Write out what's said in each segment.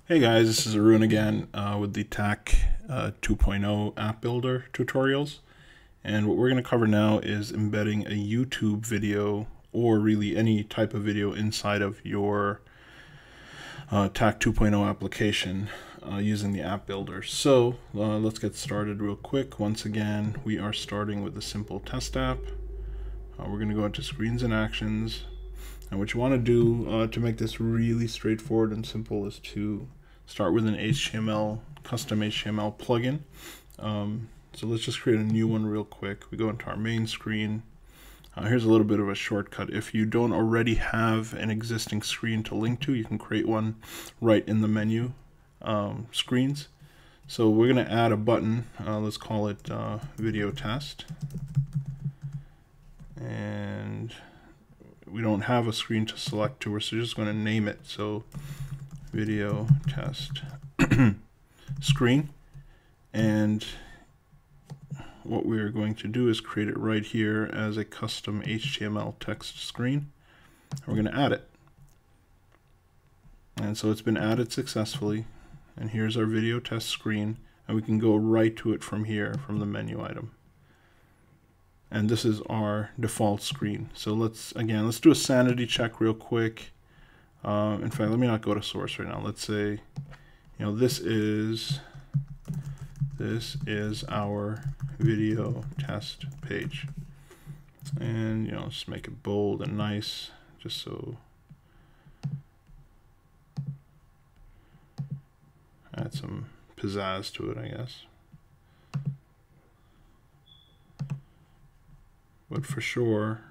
Hey guys, this is Arun again with the TAC 2.0 app builder tutorials. And what we're going to cover now is embedding a YouTube video or really any type of video inside of your TAC 2.0 application using the app builder. So let's get started real quick. Once again, we are starting with a simple test app. We're going to go into screens and actions. And what you want to do to make this really straightforward and simple is to start with an HTML, custom HTML plugin. So let's just create a new one real quick. We go into our main screen. Here's a little bit of a shortcut. If you don't already have an existing screen to link to, you can create one right in the menu screens. So we're going to add a button. Let's call it video test. And we don't have a screen to select to, so we're just going to name it. So video test screen, and what we're going to do is create it right here as a custom HTML text screen. We're going to add it, and so it's been added successfully, and here's our video test screen, and we can go right to it from here from the menu item. And this is our default screen. So let's do a sanity check real quick. In fact, let me not go to source right now. Let's say, this is our video test page, and just make it bold and nice, just so. Add some pizzazz to it, I guess. But for sure,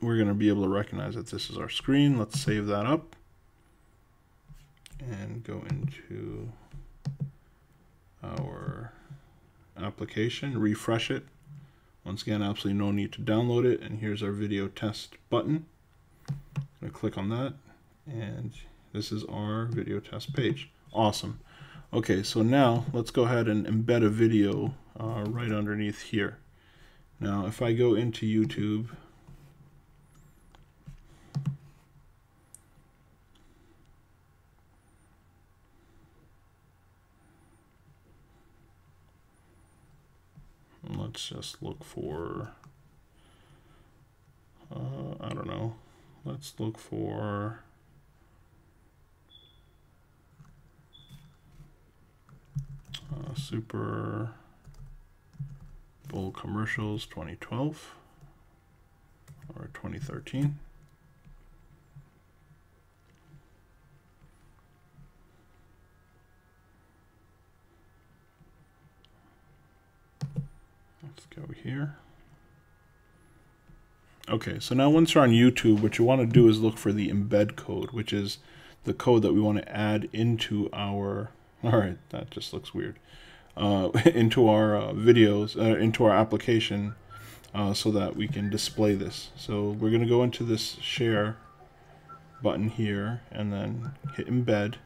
we're going to be able to recognize that this is our screen. Let's save that up and go into our application, refresh it. Once again, absolutely no need to download it. And here's our video test button. I'm going to click on that, and this is our video test page. Awesome. Okay, so now let's go ahead and embed a video right underneath here. Now, if I go into YouTube, let's just look for, I don't know, let's look for Super Bowl commercials 2012 or 2013. Let's go here. Okay, so now once you're on YouTube, what you want to do is look for the embed code, which is the code that we want to add into our, alright, that just looks weird, into our videos, into our application, so that we can display this. So we're going to go into this share button here and then hit embed.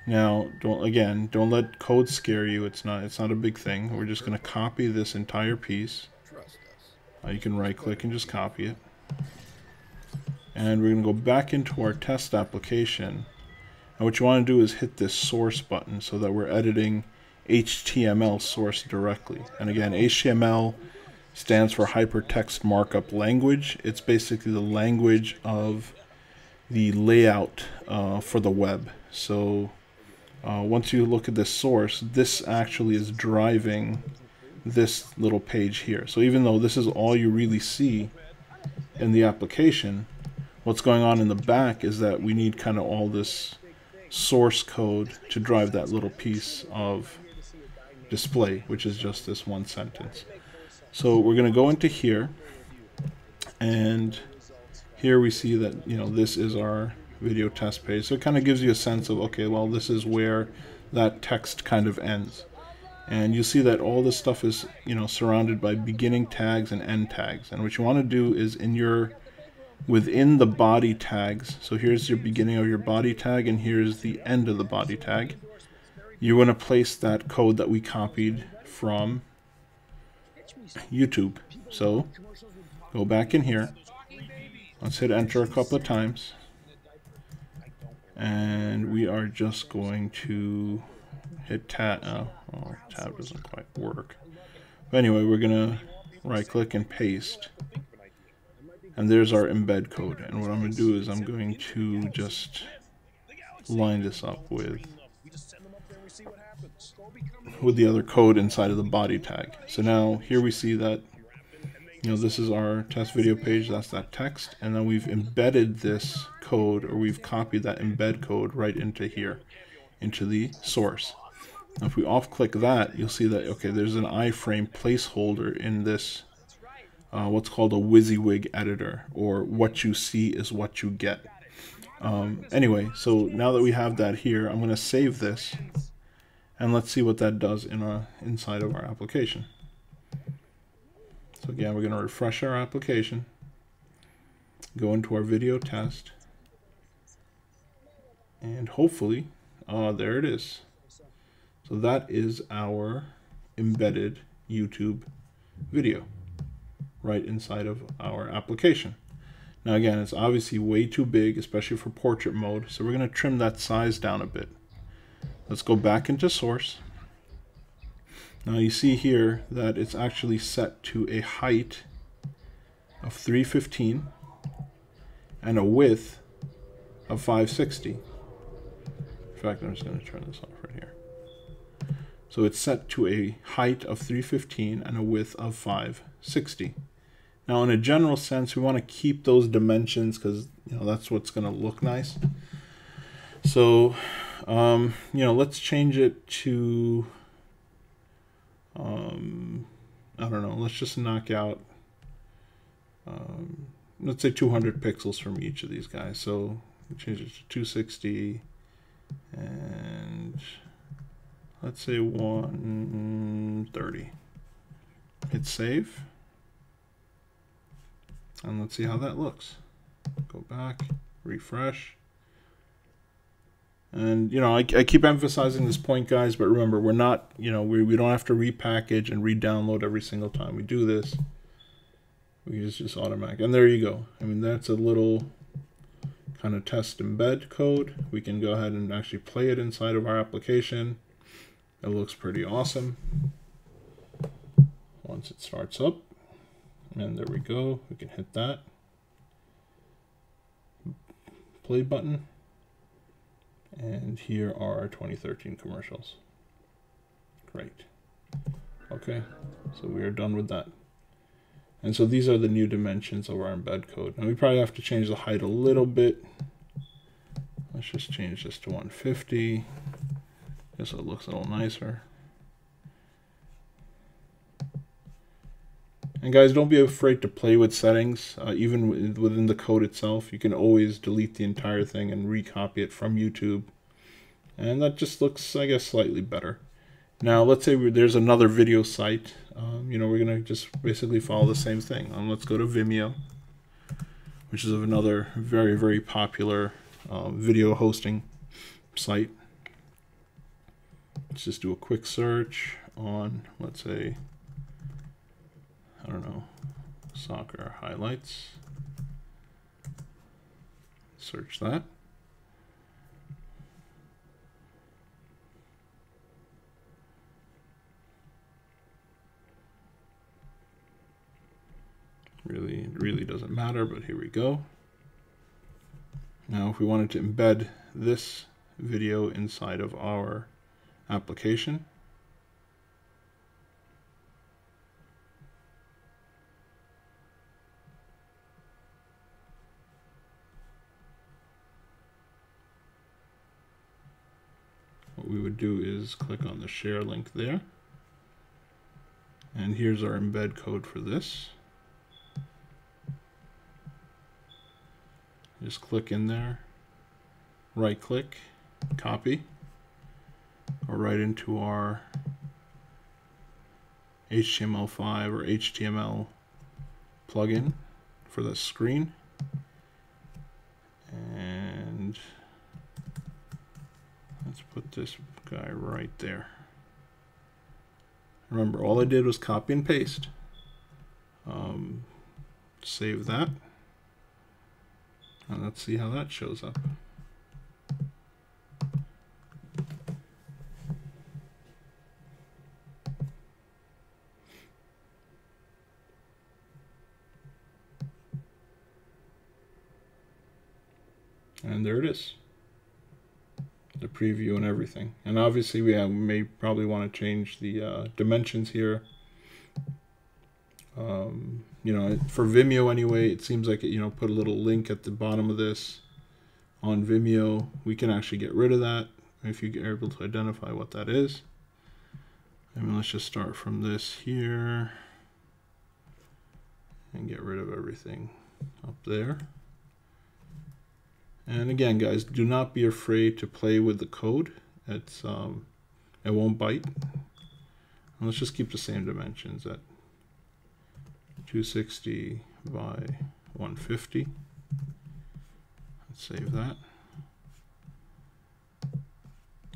Now, don't let code scare you. It's not a big thing. We're just going to copy this entire piece. You can right click and just copy it. And we're going to go back into our test application. And what you want to do is hit this source button so that we're editing HTML source directly. And again, HTML stands for Hypertext Markup Language. It's basically the language of the layout for the web. So once you look at this source, this actually is driving this little page here. So even though this is all you really see in the application, what's going on in the back is that we need kind of all this source code to drive that little piece of display, which is just this one sentence. So we're going to go into here, and here we see that this is our video test page. So it kind of gives you a sense of, okay, well, this is where that text kind of ends. And you see that all this stuff is surrounded by beginning tags and end tags. And what you want to do is within the body tags, so here's your beginning of your body tag and here's the end of the body tag, you're going to place that code that we copied from YouTube. So go back in here, Let's hit enter a couple of times. And we are just going to hit tab. Oh, tab doesn't quite work. But anyway, we're going to right click and paste. And there's our embed code. And what I'm going to do is I'm going to just line this up with the other code inside of the body tag. So now here we see that, you know, this is our test video page, that's that text, and then we've embedded this code, or we've copied that embed code right into here, into the source. Now if we off click that, you'll see that, okay, there's an iframe placeholder in this what's called a WYSIWYG editor, or what you see is what you get. Anyway, so now that we have that here, I'm going to save this, and let's see what that does inside of our application. So again, we're going to refresh our application, go into our video test, and hopefully, there it is. So that is our embedded YouTube video right inside of our application. Now again, it's obviously way too big, especially for portrait mode, so we're going to trim that size down a bit. Let's go back into source. Now you see here that it's actually set to a height of 315 and a width of 560. In fact, I'm just going to turn this off right here. So it's set to a height of 315 and a width of 560. Now in a general sense, we want to keep those dimensions because, you know, that's what's going to look nice. So, you know, let's change it to, I don't know, let's just knock out, let's say 200 pixels from each of these guys. So we change it to 260 and let's say 130. Hit save. And let's see how that looks. Go back, refresh. And, you know, I keep emphasizing this point, guys, but remember, we're not, you know, we don't have to repackage and re-download every single time we do this. We just automatic. And there you go. I mean, that's a little kind of test embed code. We can go ahead and actually play it inside of our application. It looks pretty awesome once it starts up. And there we go. We can hit that play button. And here are our 2013 commercials. Great. Okay, so we are done with that. And so these are the new dimensions of our embed code. Now we probably have to change the height a little bit. Let's just change this to 150, just so it looks a little nicer. And guys, don't be afraid to play with settings, even within the code itself. You can always delete the entire thing and recopy it from YouTube. And that just looks, I guess, slightly better. Now, let's say there's another video site. You know, we're going to just basically follow the same thing. Let's go to Vimeo, which is another very, very popular video hosting site. Let's just do a quick search on, let's say, I don't know, soccer highlights. Search that. Really doesn't matter, but here we go. Now, if we wanted to embed this video inside of our application, what we would do is click on the share link there. And here's our embed code for this. Just click in there, right click, copy, or right into our HTML5 or HTML plugin for the screen. And let's put this guy right there. Remember, all I did was copy and paste. Save that. And let's see how that shows up. And there it is. The preview and everything. And obviously we may probably want to change the dimensions here. You know, for Vimeo anyway, it seems like it, you know, put a little link at the bottom of this on Vimeo. We can actually get rid of that if you are able to identify what that is. I mean, let's just start from this here and get rid of everything up there. And again, guys, do not be afraid to play with the code. It's it won't bite. And let's just keep the same dimensions at 260 by 150. Let's save that.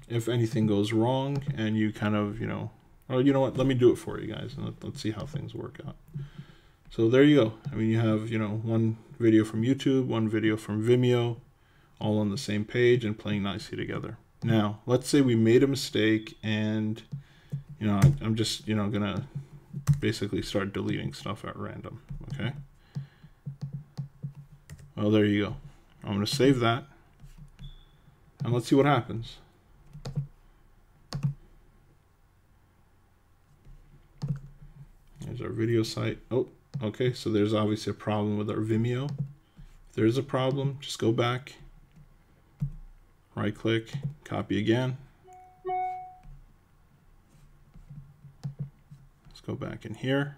If anything goes wrong and you kind of, you know, oh, you know what, let me do it for you guys, and let's see how things work out. So there you go. I mean, you have, you know, one video from YouTube, one video from Vimeo, all on the same page and playing nicely together. Now, let's say we made a mistake and, you know, I'm just, you know, gonna basically start deleting stuff at random, okay? Well, there you go. I'm gonna save that and let's see what happens. There's our video site. Oh, okay, so there's obviously a problem with our Vimeo. If there's a problem, just go back, right click, copy again. Let's go back in here.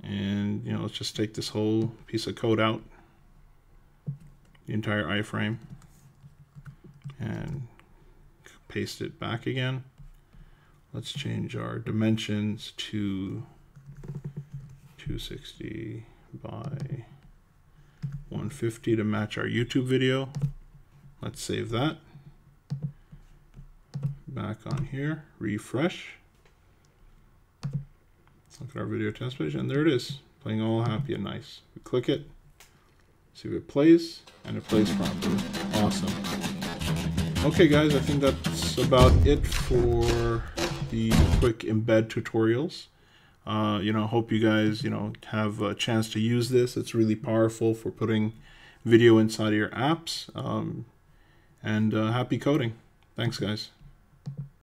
And, you know, let's just take this whole piece of code out, the entire iframe, and paste it back again. Let's change our dimensions to 260 by 150 to match our YouTube video. Let's save that. Back on here, refresh. Look at our video test page, and there it is, playing all happy and nice. We click it, see if it plays, and it plays properly. Awesome. Okay, guys, I think that's about it for the quick embed tutorials. You know, hope you guys, you know, have a chance to use this. It's really powerful for putting video inside of your apps. And happy coding. Thanks, guys.